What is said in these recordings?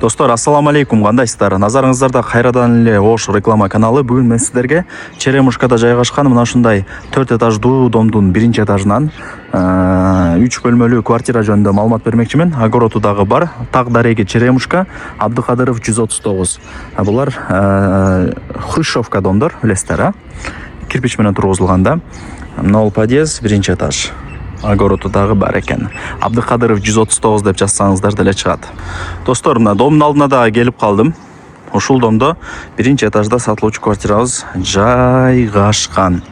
Достор, ассаламу алейкум, кандайсыздар? Назарыңыздарда кайрадан эле Ош реклама каналы. Бүгүн мен сиздерге Черемушкада жайгашкан мына ушундай 4 этаждуу домдун биринчи этажынан 3 бөлмөлүү квартира жөнүндө маалымат бермекчимин. Огороду дагы бар. Так дареги Черемушка, Абдыкадыров 139. Булар хрущевка домдор, билесиздер, а? Кирпич менен тургузулганда. Мына подъезд биринчи этаж. Огороду дагы бар экен. Абдыкадыров 139 деп жазсаңыздар деле чыгат. Достор, мына домдун алдына дагы келип калдым. Ушул домдо биринчи этажда сатылуучу квартирабыз жайгашкан.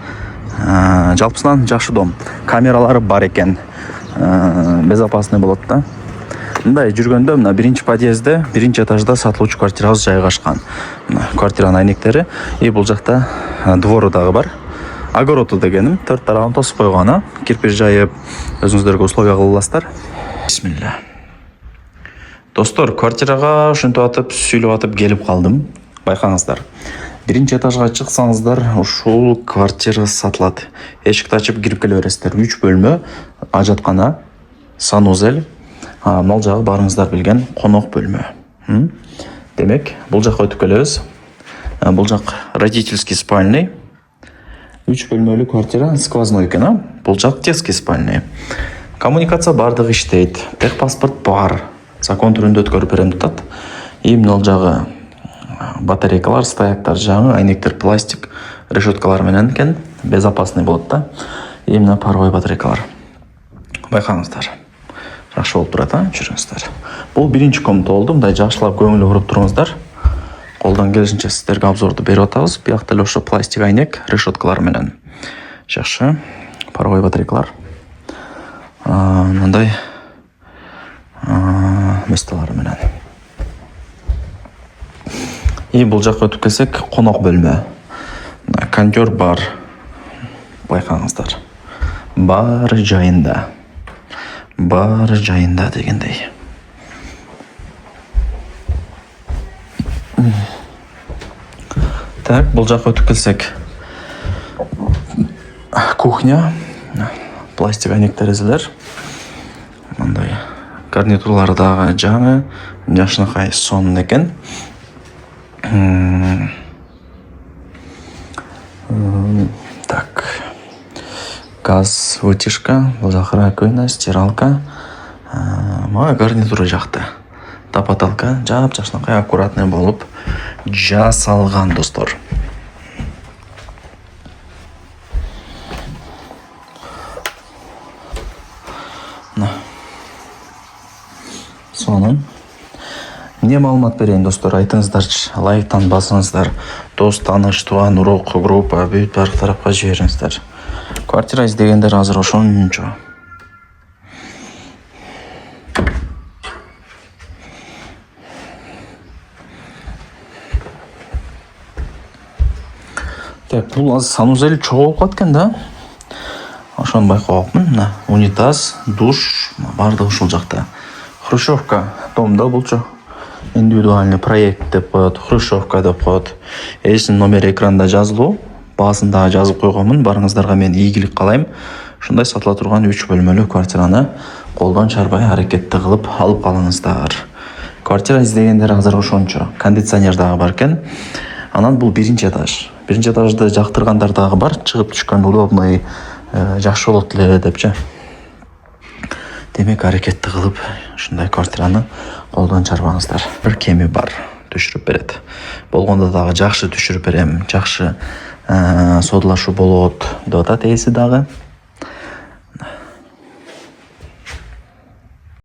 Жалпысынан жакшы дом. Камералары бар экен. Безопасный болот да. Мындай жүргөндө мына биринчи подъездде биринчи этажда сатылуучу квартирабыз жайгашкан. Квартиранын айнектери и бул жакта двору дагы бар. Огороду дегеним 4 тарабын тосуп койгон, кирпич жайып, өзүңүздөргө условия кылып аласыздар. Бисмилля. Достор, квартирага ушинтип атып, сүйлөп атып келип калдым. Байкаңыздар. Биринчи этажга чыксаңыздар, ушул квартира сатылат. Эшикти ачып кирип келе бересиздер. 3 бөлмө, ажаткана, санузел. Мал жагы барыңыздар билген конок бөлмө. Демек, бул жакка өтүп келебиз. Бул жак родительский спальный. 3 бөлмөлүү квартира, сквозной экен, бул жак детский спальный. Коммуникация бардыгы иштейт. Техпаспорт бар. Закон түрүндө өткөрүп берем деп. И мына жагы батарейкалар, стояктар жагы, айнектер пластик, решеткалар менен экен, безопасный болот да. И мына паровой батарейкалар. Байкаңыздар. Жакшы болуп турат, жүрүңүздөр. Бул биринчи комната болду. Мындай жакшылап көңүл буруп туруңуздар. Колдон келишинче сиздерге обзорду берип атабыз. Биякта эле ошо пластик айнек, решеткалар менен. Жакшы. Паровой батарейкалар. Мындай месталары менен. И бул жакка өтүп келсек, конок бөлмө. Кондер бар. Байкаңыздар. Баары жайында. Баары жайында дегендей. Так, бул жакка өтүп келсек, кухня, пластик айнек терезелер, мындай гарнитурлары дагы жаңы, жашынакай сонун экен. Так, газ вытяжка, бул жак раковина, стиралка, мага гарнитуру жакты. Тапаталка жап-жашынакай аккуратный болуп жасалган, достор. Сонун. Эмне маалымат берейин, достор, айтыңыздарчы, лайктан басыңыздар, дос, тааныш, тууган, урок, группа, бүт баардык тарапка жибериңиздер. Квартира издегендер азыр ошончо. Так, бул азыр санузел чогуу болуп калат экен да. Ошону байкабапмын. Мына унитаз, душ, баардыгы ушул жакта. Хрущевка домдо булчу. Индивидуальный проект деп коет, хрущевка деп коет. Эсинин номери экранда жазылуу, баасын дагы жазып койгонмун. Барыңыздарга мен ийгилик каалайм. Ушундай сатыла турган 3 бөлмөлүү квартираны колдон чарбай аракетти кылып алып калыңыздар. Квартира издегендер азыр ошончо. Кондиционер дагы бар экен. Анан бул биринчи этаж. Биринчи этажды жактыргандар дагы бар. Чыгып түшкөн удобный, жакшы болот эле депчи. Демек, аракетти кылып ушундай квартираны колдон чарбаңыздар. Бир кеми бар, түшүрүп берет. Болгондо дагы жакшы түшүрүп берем, жакшы содулашуу болот деп атат эси дагы.